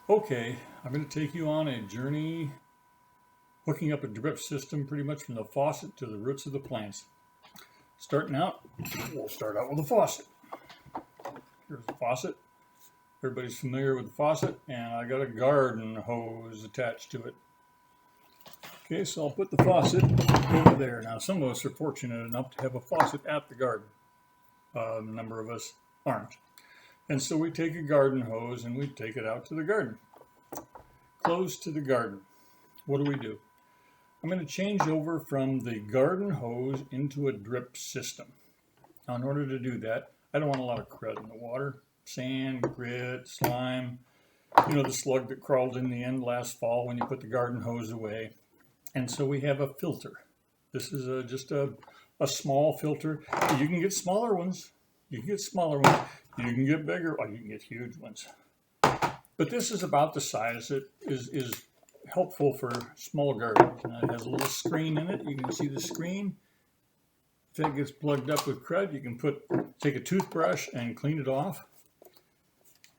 Okay, I'm going to take you on a journey hooking up a drip system pretty much from the faucet to the roots of the plants. Starting out, we'll start out with a faucet. Here's the faucet. Everybody's familiar with the faucet, and I got a garden hose attached to it. Okay, so I'll put the faucet over there. Now, some of us are fortunate enough to have a faucet at the garden. A number of us aren't. And so we take a garden hose and we take it out to the garden. Close to the garden. What do? I'm going to change over from the garden hose into a drip system. Now, in order to do that, I don't want a lot of crud in the water. Sand, grit, slime, the slug that crawled in the end last fall when you put the garden hose away. And so we have a filter. This is just a small filter. You can get smaller ones. You can get bigger, or you can get huge ones. But this is about the size that is helpful for small gardens. And it has a little screen in it. You can see the screen. If that gets plugged up with crud, you can take a toothbrush and clean it off.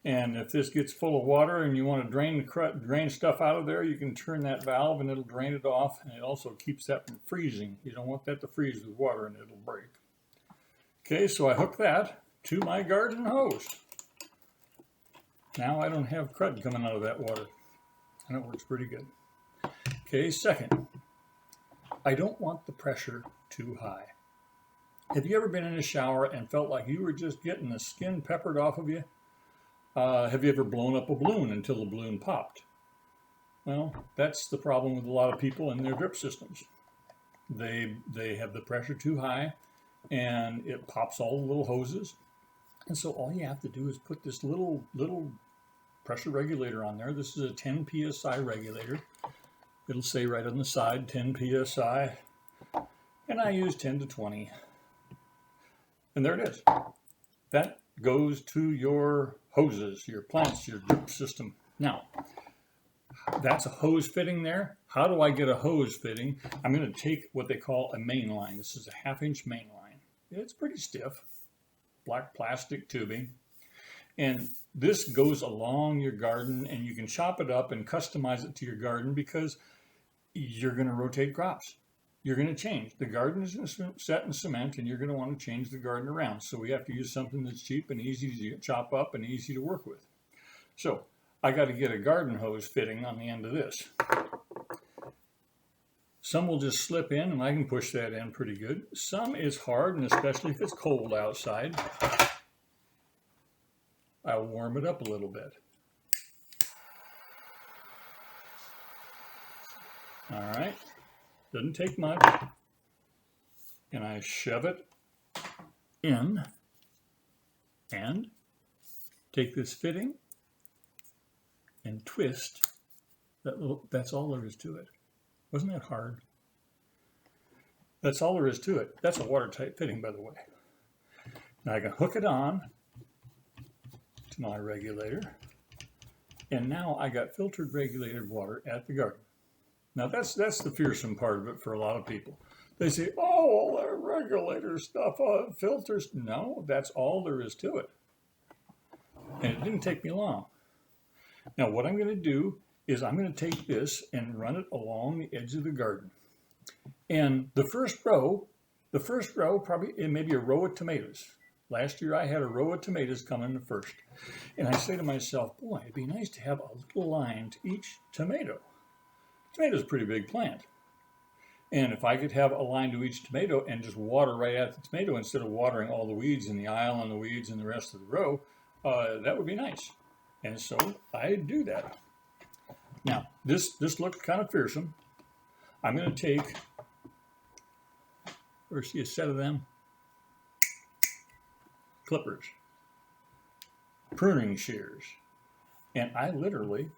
And if this gets full of water and you want to drain stuff out of there, you can turn that valve and it'll drain it off. And it also keeps that from freezing. You don't want that to freeze with water and it'll break. Okay, so I hook that to my garden hose. Now I don't have crud coming out of that water. And it works pretty good. Okay, second, I don't want the pressure too high. Have you ever been in a shower and felt like you were just getting the skin peppered off of you? Have you ever blown up a balloon until the balloon popped? Well, that's the problem with a lot of people in their drip systems. They have the pressure too high and it pops all the little hoses. And so all you have to do is put this little pressure regulator on there. This is a 10 psi regulator. It'll say right on the side 10 psi. And I use 10 to 20. And there it is. That goes to your hoses, your plants, your drip system. Now, that's a hose fitting there. How do I get a hose fitting? I'm going to take what they call a main line. This is a 1/2 inch main line. It's pretty stiff, black plastic tubing. And this goes along your garden, and you can chop it up and customize it to your garden because you're going to rotate crops. You're going to change. The garden is set in cement, and you're going to want to change the garden around. So we have to use something that's cheap and easy to chop up and easy to work with. So I got to get a garden hose fitting on the end of this. Some will just slip in, and I can push that in pretty good. Some is hard, and especially if it's cold outside, I'll warm it up a little bit. All right. Doesn't take much, and I shove it in and take this fitting and twist that little. That's all there is to it. Wasn't that hard? That's all there is to it. That's a watertight fitting, by the way. Now I can hook it on to my regulator, and now I got filtered regulated water at the garden. Now that's the fearsome part of it for a lot of people. They say, oh, all that regulator stuff, filters. No, that's all there is to it. And it didn't take me long. Now what I'm going to do is I'm going to take this and run it along the edge of the garden. And the first row probably, it may be a row of tomatoes. Last year I had a row of tomatoes coming the first. And I say to myself, boy, it'd be nice to have a little line to each tomato. Tomato's a pretty big plant. And if I could have a line to each tomato and just water right at the tomato instead of watering all the weeds in the aisle and the weeds in the rest of the row, that would be nice. And so I do that. Now, this looked kind of fearsome. I'm going to take, or see a set of them, clippers, pruning shears, and I literally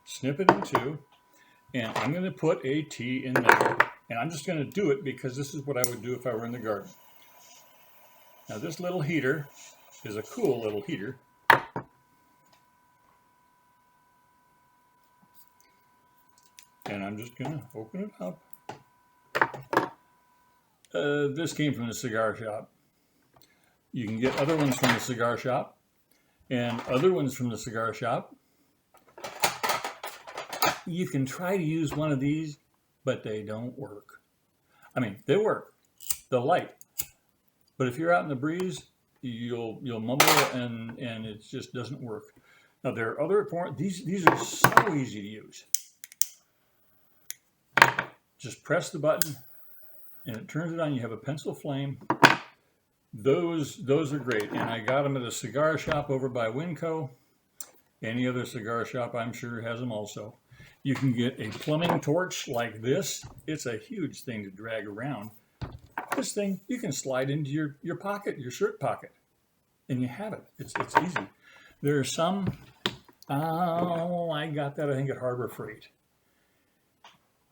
snip it in two, and I'm going to put a T in there. And I'm just going to do it because this is what I would do if I were in the garden. Now this little heater is a cool little heater. And I'm just going to open it up. This came from the cigar shop. You can get other ones from the cigar shop. and other ones from the cigar shop. You can try to use one of these, but they don't work. I mean, they work. They're light. But if you're out in the breeze, you'll mumble and it just doesn't work. Now there are other forms. These are so easy to use. Just press the button and it turns it on. You have a pencil flame. Those are great. And I got them at a cigar shop over by Winco. Any other cigar shop I'm sure has them also. You can get a plumbing torch like this. It's a huge thing to drag around. This thing you can slide into your pocket, your shirt pocket, and you have it. It's easy. There are some, I got that I think at Harbor Freight.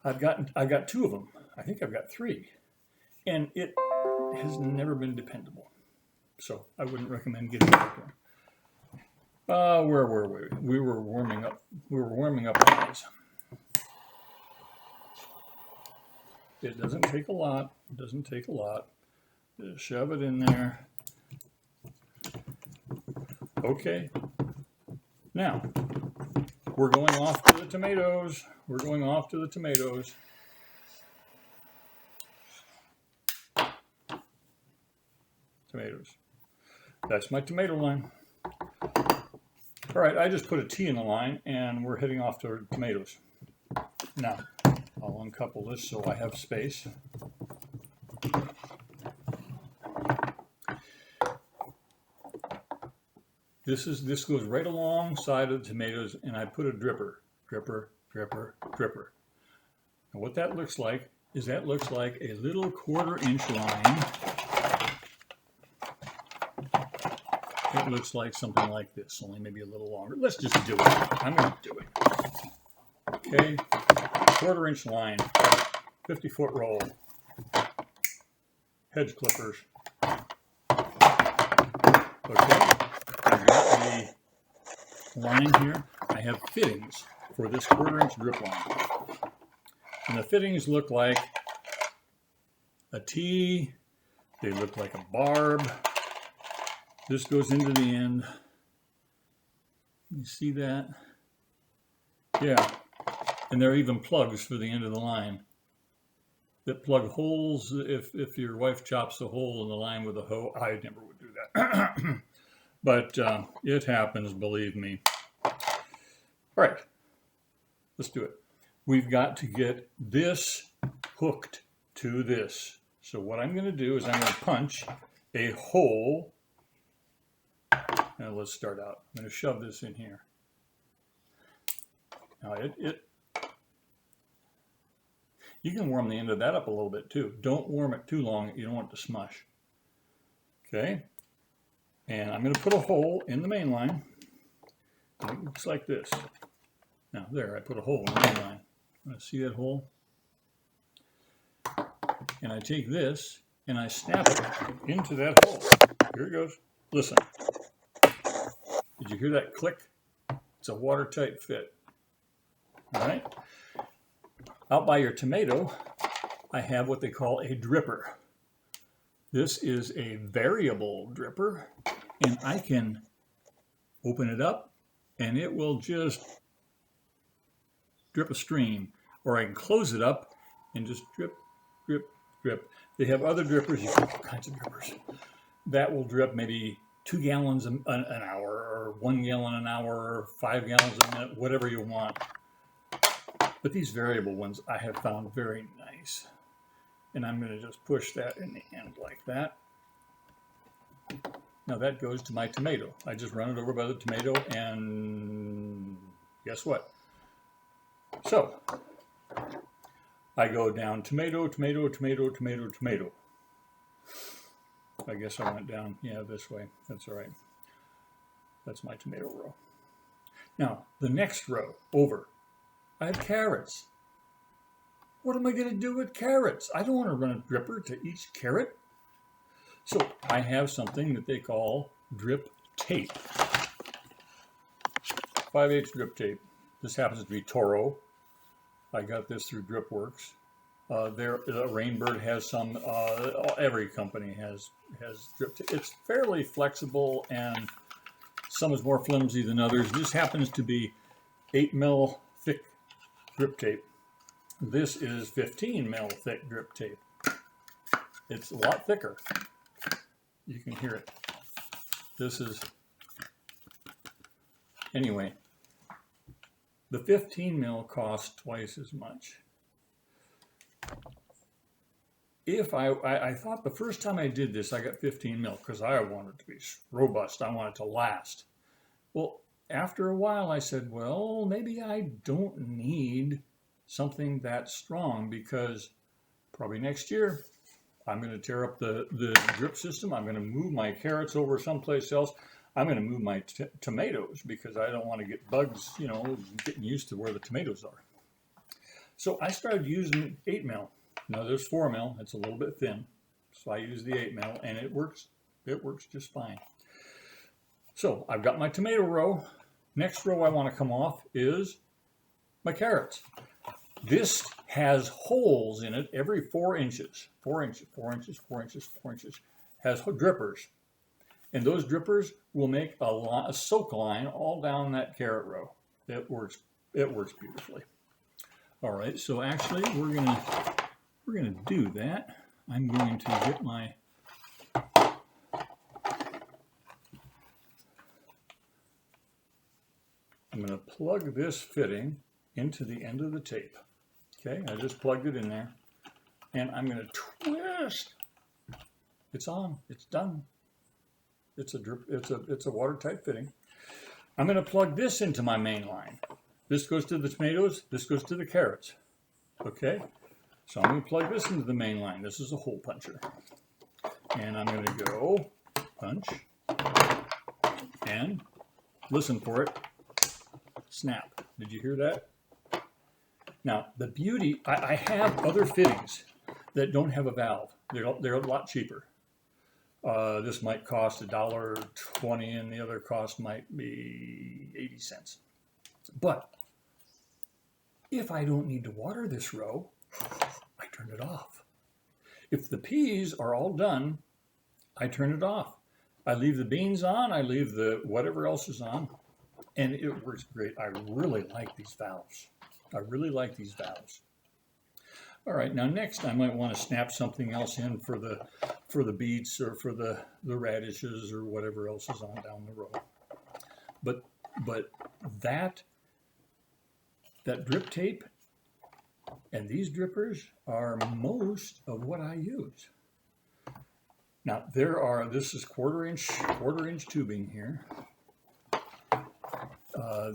I've got 2 of them. I think I've got 3. And it has never been dependable. So I wouldn't recommend getting that one. Where were we? We were warming up. We were warming up on these. It doesn't take a lot. It doesn't take a lot. Just shove it in there. Okay. Now, we're going off to the tomatoes. We're going off to the tomatoes. Tomatoes. That's my tomato line. All right, I just put a T in the line and we're heading off to tomatoes. Now, I'll uncouple this so I have space. This goes right alongside of the tomatoes, and I put a dripper. And what that looks like is that looks like a little 1/4-inch line. It looks like something like this, only maybe a little longer. Let's just do it. I'm going to do it. Okay, 1/4-inch line, 50-foot roll, hedge clippers. Okay, I've got the line here. I have fittings for this 1/4-inch drip line. And the fittings look like a T, they look like a barb. This goes into the end. You see that? Yeah. And there are even plugs for the end of the line that plug holes if your wife chops a hole in the line with a hoe. I never would do that. But it happens, believe me. All right. Let's do it. We've got to get this hooked to this. So what I'm going to do is I'm going to punch a hole. Now let's start out. I'm going to shove this in here. Now you can warm the end of that up a little bit too. Don't warm it too long. You don't want it to smush. Okay. And I'm going to put a hole in the main line. It looks like this. Now there, I put a hole in the main line. See that hole? And I take this and I snap it into that hole. Here it goes. Listen. Did you hear that click? It's a watertight fit. All right. Out by your tomato, I have what they call a dripper. This is a variable dripper, and I can open it up and it will just drip a stream, or I can close it up and just drip, drip, drip. They have other drippers. You have all kinds of drippers that will drip maybe 2 gallons an hour, or 1 gallon an hour, or 5 gallons a minute, whatever you want. But these variable ones I have found very nice. And I'm going to just push that in the end like that. Now that goes to my tomato. I just run it over by the tomato, and guess what? So I go down tomato, tomato, tomato, tomato, tomato. I guess I went down, yeah, this way. That's all right. That's my tomato row. Now, the next row over, I have carrots. What am I going to do with carrots? I don't want to run a dripper to each carrot. So I have something that they call drip tape. 5/8 drip tape. This happens to be Toro. I got this through DripWorks. Rainbird has some. Every company has drip tape. It's fairly flexible and Some is more flimsy than others. This happens to be 8 mil thick drip tape. This is 15 mil thick drip tape. It's a lot thicker. You can hear it. This is, anyway, the 15 mil costs twice as much. If I thought the first time I did this, I got 15 mil because I wanted it to be robust. I want it to last. Well, after a while, I said, well, maybe I don't need something that strong because probably next year I'm going to tear up the drip system. I'm going to move my carrots over someplace else. I'm going to move my tomatoes because I don't want to get bugs, you know, getting used to where the tomatoes are. So I started using 8 mil. Now there's 4 mil. It's a little bit thin. So I use the 8 mil and it works just fine. So I've got my tomato row. Next row I want to come off is my carrots. This has holes in it every 4 inches. 4 inches, 4 inches, 4 inches, 4 inches. Has drippers. And those drippers will make a soak line all down that carrot row. It works beautifully. All right, so actually we're gonna do that. I'm going to get my I'm going to plug this fitting into the end of the tape. Okay, I just plugged it in there, and I'm going to twist. It's on. It's done. It's a drip. It's a watertight fitting. I'm going to plug this into my main line. This goes to the tomatoes. This goes to the carrots. Okay, so I'm going to plug this into the main line. This is a hole puncher, and I'm going to go punch and listen for it. Snap. Did you hear that? Now, the beauty, I have other fittings that don't have a valve. They're a lot cheaper. This might cost $1.20 and the other cost might be 80 cents. But if I don't need to water this row, I turn it off. If the peas are all done, I turn it off. I leave the beans on, I leave the whatever else is on, and it works great. I really like these valves. I really like these valves. All right, now next I might want to snap something else in for the beets or for the radishes or whatever else is on down the row. But that drip tape and these drippers are most of what I use. Now this is quarter inch tubing here.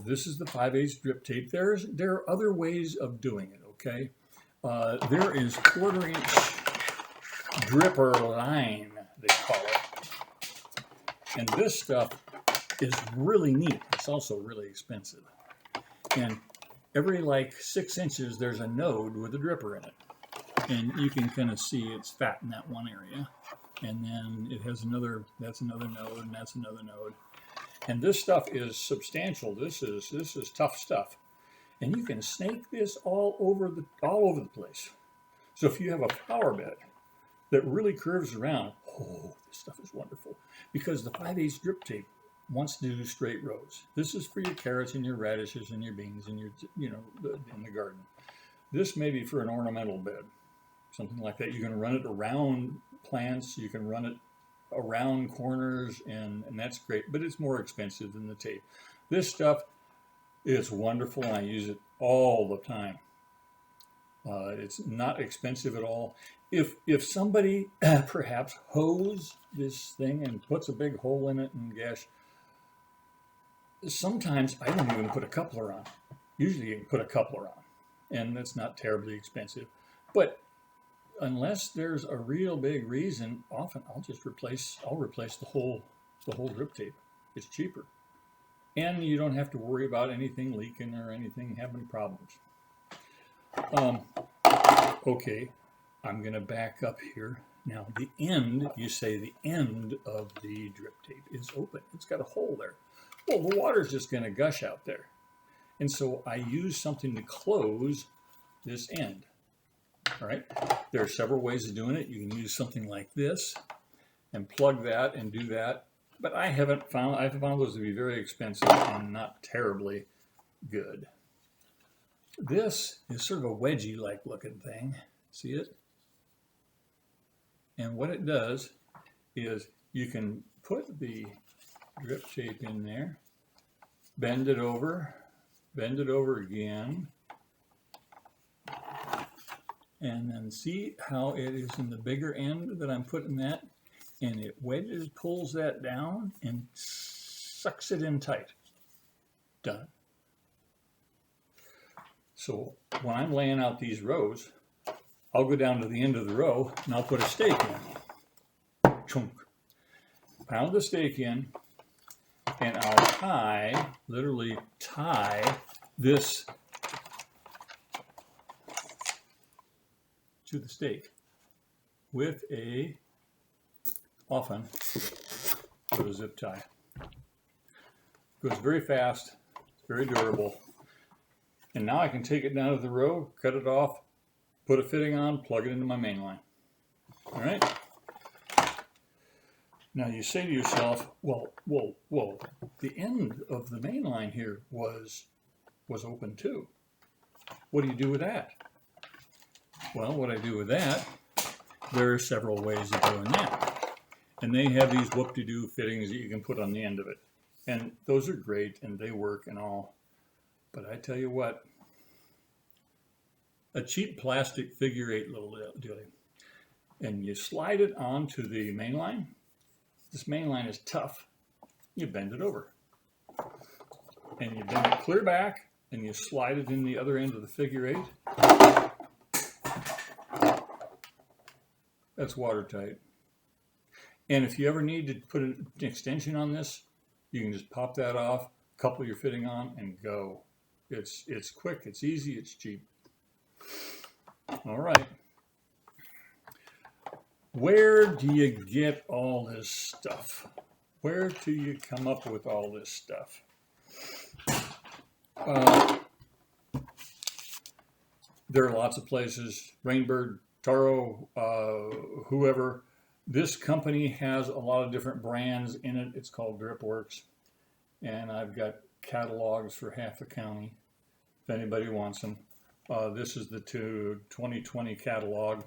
This is the 5/8 drip tape. There are other ways of doing it, okay? There is quarter inch dripper line, they call it. And this stuff is really neat. It's also really expensive. And every like 6 inches, there's a node with a dripper in it. And you can kind of see it's fat in that one area. And then it has that's another node, and that's another node. And this stuff is substantial. This is tough stuff. And you can snake this all over the place. So if you have a flower bed that really curves around, oh, this stuff is wonderful. Because the 5/8 drip tape wants to do straight rows. This is for your carrots and your radishes and your beans and your, in the garden. This may be for an ornamental bed, something like that. You can run it around plants. You can run it around corners, and that's great, but it's more expensive than the tape. This stuff is wonderful, and I use it all the time. It's not expensive at all. If somebody perhaps hoes this thing and puts a big hole in it, and gosh, sometimes I don't even put a coupler on. Usually you can put a coupler on, and that's not terribly expensive. But unless there's a real big reason, often I'll replace the whole drip tape. It's cheaper. And you don't have to worry about anything leaking or anything having problems. Okay, I'm going to back up here. Now the end, you say the end of the drip tape is open. It's got a hole there. Well, the water's just going to gush out there. And so I use something to close this end. All right, there are several ways of doing it. You can use something like this and plug that and do that. but I've found those to be very expensive and not terribly good. This is sort of a wedgie-like looking thing. See it? And what it does is you can put the drip tape in there, bend it over again, and then see how it is in the bigger end that I'm putting that, and it pulls that down and sucks it in tight. Done. So when I'm laying out these rows, I'll go down to the end of the row and I'll put a stake in. Chunk. Pound the stake in, and I'll literally tie this to the stake with often with a zip tie. It goes very fast, it's very durable. And now I can take it down to the row, cut it off, put a fitting on, plug it into my main line. All right? Now you say to yourself, well, the end of the main line here was open too. What do you do with that? Well, what I do with that, there are several ways of doing that. And they have these whoop-de-doo fittings that you can put on the end of it. And those are great and they work and all. But I tell you what, a cheap plastic figure-8 little dealie, and you slide it onto the main line. This main line is tough. You bend it over. And you bend it clear back, and you slide it in the other end of the figure-8. That's watertight. And if you ever need to put an extension on this, you can just pop that off, couple your fitting on, and go. It's quick, it's easy, it's cheap. All right. Where do you get all this stuff? Where do you come up with all this stuff? There are lots of places, Rainbird, Taro, whoever. This company has a lot of different brands in it. It's called DripWorks. And I've got catalogs for half the county if anybody wants them. This is the 2020 catalog.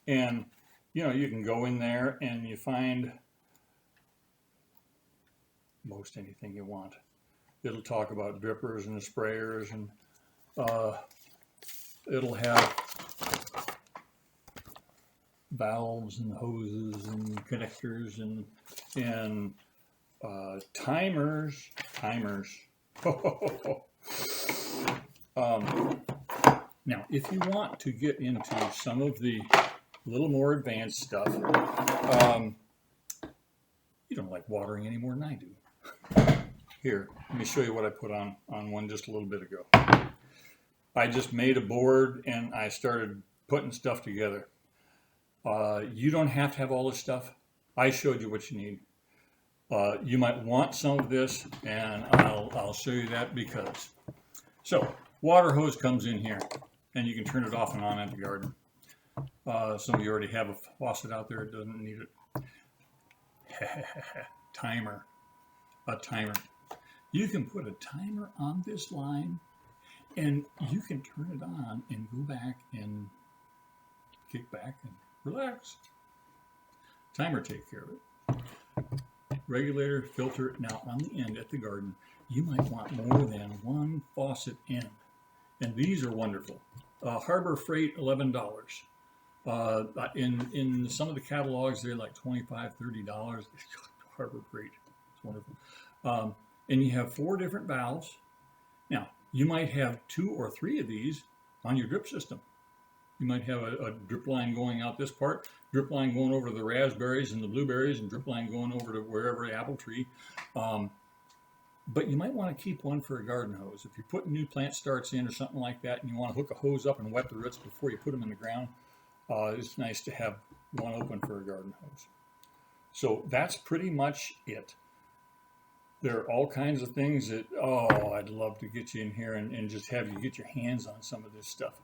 And, you know, you can go in there and you find most anything you want. It'll talk about drippers and sprayers, and it'll have valves and hoses and connectors and timers. Now, if you want to get into some of the little more advanced stuff, you don't like watering any more than I do. Here, let me show you what I put on one just a little bit ago. I just made a board and I started putting stuff together. You don't have to have all this stuff. I showed you what you need. You might want some of this, and I'll show you that because. So, water hose comes in here, and you can turn it off and on at the garden. Some of you already have a faucet out there, it doesn't need it. Timer. A timer. You can put a timer on this line, and you can turn it on and go back and kick back and relax. Timer take care of it. Regulator, filter. Now on the end at the garden, you might want more than one faucet end. And these are wonderful. Harbor Freight, $11. In some of the catalogs, they're like $25, $30. Harbor Freight, it's wonderful. And you have 4 different valves. Now, you might have 2 or 3 of these on your drip system. You might have a drip line going out this part, drip line going over to the raspberries and the blueberries, and drip line going over to wherever apple tree. But you might want to keep one for a garden hose. If you're putting new plant starts in or something like that, and you want to hook a hose up and wet the roots before you put them in the ground, it's nice to have one open for a garden hose. So that's pretty much it. There are all kinds of things that, I'd love to get you in here and just have you get your hands on some of this stuff.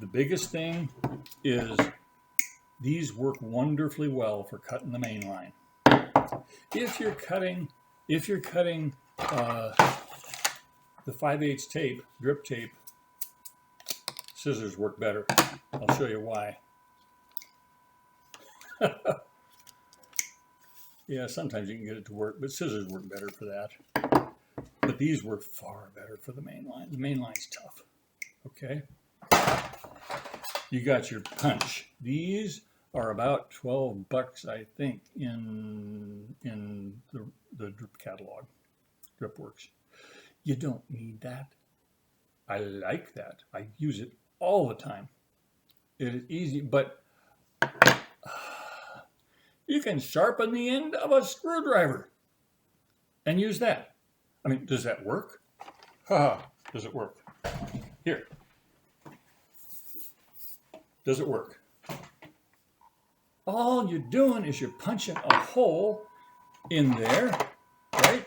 The biggest thing is these work wonderfully well for cutting the main line. If you're cutting the 5/8 tape, drip tape, scissors work better. I'll show you why. Yeah, sometimes you can get it to work, but scissors work better for that. But these work far better for the main line. The main line's tough. Okay. You got your punch. These are about $12, I think, in the drip catalog, DripWorks. You don't need that. I like that. I use it all the time. It is easy, but you can sharpen the end of a screwdriver and use that. I mean, does that work? Does it work? Here. Does it work? All you're doing is you're punching a hole in there, right?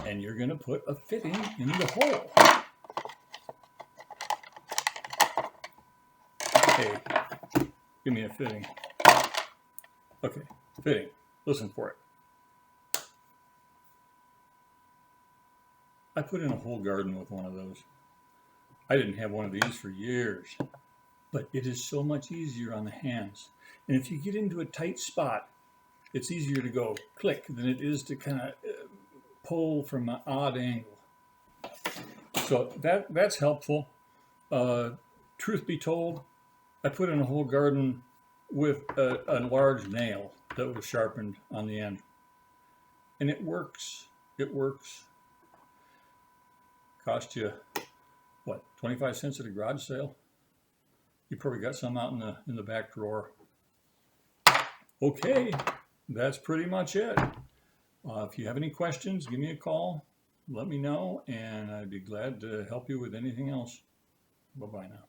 And you're going to put a fitting in the hole. Hey, give me a fitting. Okay, fitting. Listen for it. I put in a whole garden with one of those. I didn't have one of these for years, but it is so much easier on the hands. And if you get into a tight spot, it's easier to go click than it is to kind of pull from an odd angle. So that's helpful. Truth be told, I put in a whole garden with a large nail that was sharpened on the end. And it works. It works. Cost you, what, 25 cents at a garage sale? You probably got some out in the back drawer. Okay, that's pretty much it. If you have any questions, give me a call. Let me know, and I'd be glad to help you with anything else. Bye-bye now.